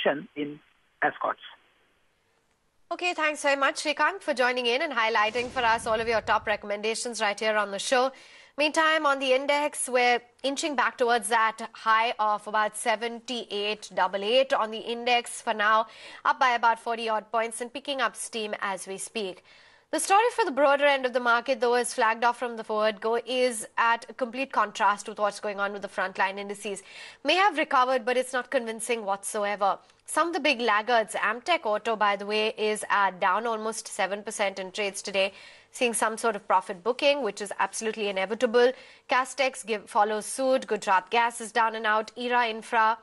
consumption in Ascots. Okay, thanks very much, Shrikant, for joining in and highlighting for us all of your top recommendations right here on the show. Meantime, on the index, we're inching back towards that high of about 78.88 on the index for now, up by about 40-odd points and picking up steam as we speak. The story for the broader end of the market, though, as flagged off from the forward go, is at a complete contrast with what's going on with the frontline indices. May have recovered, but it's not convincing whatsoever. Some of the big laggards, Amtech Auto, by the way, is down almost 7% in trades today, seeing some sort of profit booking, which is absolutely inevitable. Castex follows suit. Gujarat Gas is down and out. ERA Infra,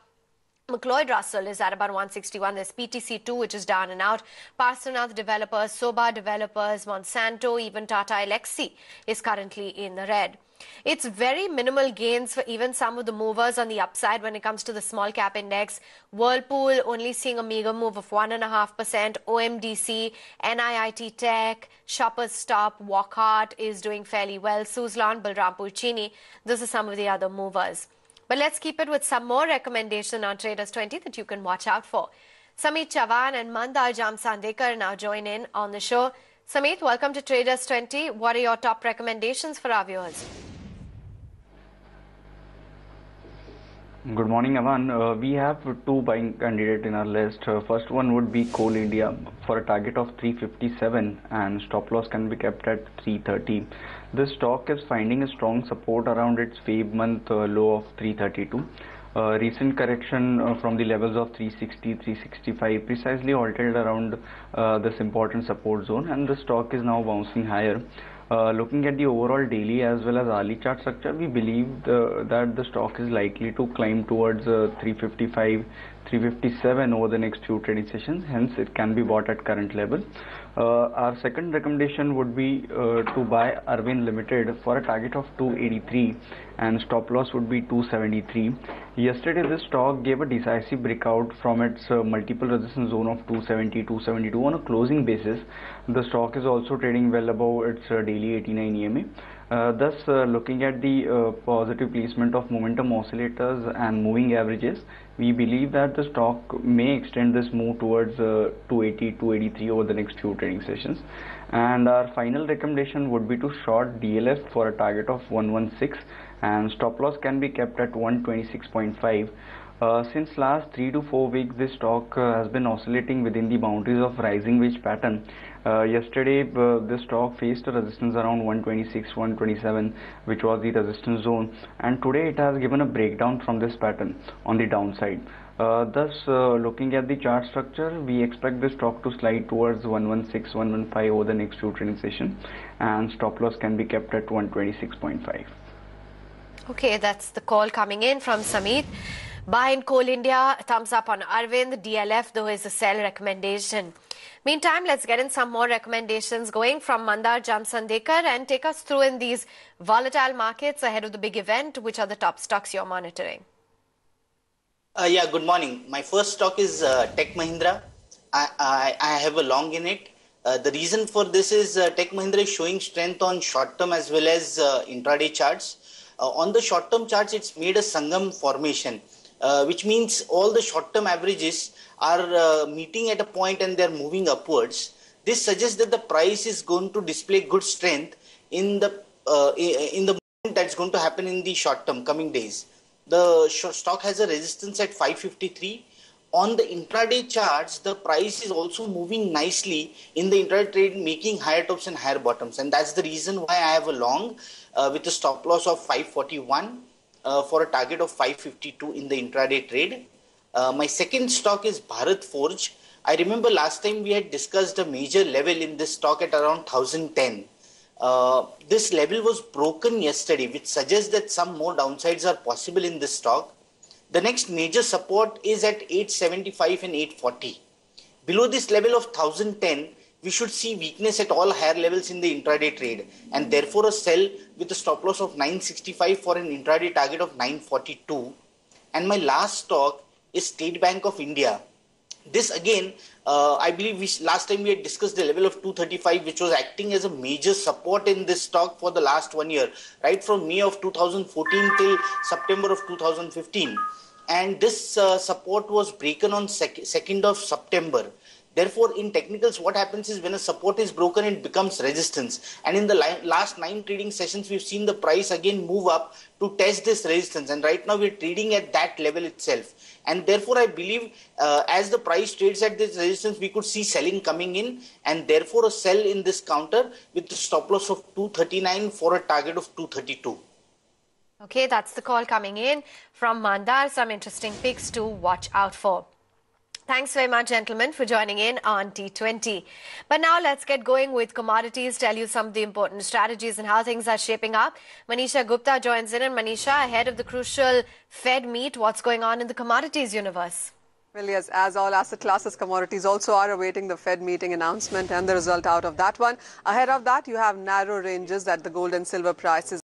McLeod Russell is at about 161. There's PTC2, which is down and out. Parsanath Developers, Soba Developers, Monsanto, even Tata Elxsi is currently in the red. It's very minimal gains for even some of the movers on the upside when it comes to the small cap index. Whirlpool only seeing a meager move of 1.5%. OMDC, NIIT Tech, Shoppers Stop, Wockhardt is doing fairly well. Suzlon, Balrampur Chini. Those are some of the other movers. But let's keep it with some more recommendation on Traders 20 that you can watch out for. Samit Chavan and Mandar Jamsandekar now join in on the show. Samit, welcome to Traders 20. What are your top recommendations for our viewers? Good morning, Aman. We have two buying candidates in our list. First one would be Coal India for a target of 357 and stop loss can be kept at 330. This stock is finding a strong support around its 5-month low of 332. Recent correction from the levels of 360, 365 precisely halted around this important support zone, and the stock is now bouncing higher. Looking at the overall daily as well as hourly chart structure, we believe that the stock is likely to climb towards 355, 357 over the next few trading sessions. Hence, it can be bought at current level. Our second recommendation would be to buy Arvind Limited for a target of 283 and stop loss would be 273. Yesterday, this stock gave a decisive breakout from its multiple resistance zone of 270, 272 on a closing basis. The stock is also trading well above its daily 89 EMA. Thus, looking at the positive placement of momentum oscillators and moving averages, we believe that the stock may extend this move towards 280, 283 over the next few trading sessions. And our final recommendation would be to short DLF for a target of 116 and stop loss can be kept at 126.5. Since last 3 to 4 weeks, this stock has been oscillating within the boundaries of rising wedge pattern. Yesterday, the stock faced a resistance around 126, 127, which was the resistance zone, and today it has given a breakdown from this pattern on the downside. Thus, looking at the chart structure, we expect the stock to slide towards 116, 115 over the next few trading sessions, and stop loss can be kept at 126.5. Okay, that's the call coming in from Samit. Buy in Coal India, thumbs up on Arvind. DLF, though, is a sell recommendation. Meantime, let's get in some more recommendations going from Mandar Jamsandekar and take us through in these volatile markets ahead of the big event. Which are the top stocks you're monitoring? Good morning. My first stock is Tech Mahindra. I have a long in it. The reason for this is Tech Mahindra is showing strength on short-term as well as intraday charts. On the short-term charts, it's made a Sangam formation, which means all the short-term averages are meeting at a point and they're moving upwards. This suggests that the price is going to display good strength in the movement that's going to happen in the short-term coming days. The stock has a resistance at 553. On the intraday charts, the price is also moving nicely in the intraday trade, making higher tops and higher bottoms. And that's the reason why I have a long with a stop loss of 541 for a target of 552 in the intraday trade. My second stock is Bharat Forge. I remember last time we had discussed a major level in this stock at around 1010. This level was broken yesterday, which suggests that some more downsides are possible in this stock. The next major support is at 875 and 840. Below this level of 1010, we should see weakness at all higher levels in the intraday trade, and therefore a sell with a stop loss of 965 for an intraday target of 942. And my last stock is State Bank of India. This again, I believe last time we had discussed the level of 235, which was acting as a major support in this stock for the last 1 year, right from May of 2014 till September of 2015. and this support was broken on 2nd of September. Therefore, in technicals, what happens is when a support is broken, it becomes resistance. And in the last 9 trading sessions, we've seen the price again move up to test this resistance. And right now, we're trading at that level itself. And therefore, I believe as the price trades at this resistance, we could see selling coming in, and therefore a sell in this counter with the stop loss of 239 for a target of 232. Okay, that's the call coming in from Mandar. Some interesting picks to watch out for. Thanks very much, gentlemen, for joining in on T20. But now let's get going with commodities, tell you some of the important strategies and how things are shaping up. Manisha Gupta joins in. And Manisha, ahead of the crucial Fed meet, what's going on in the commodities universe? Well, yes, as all asset classes, commodities also are awaiting the Fed meeting announcement and the result out of that one. Ahead of that, you have narrow ranges that the gold and silver prices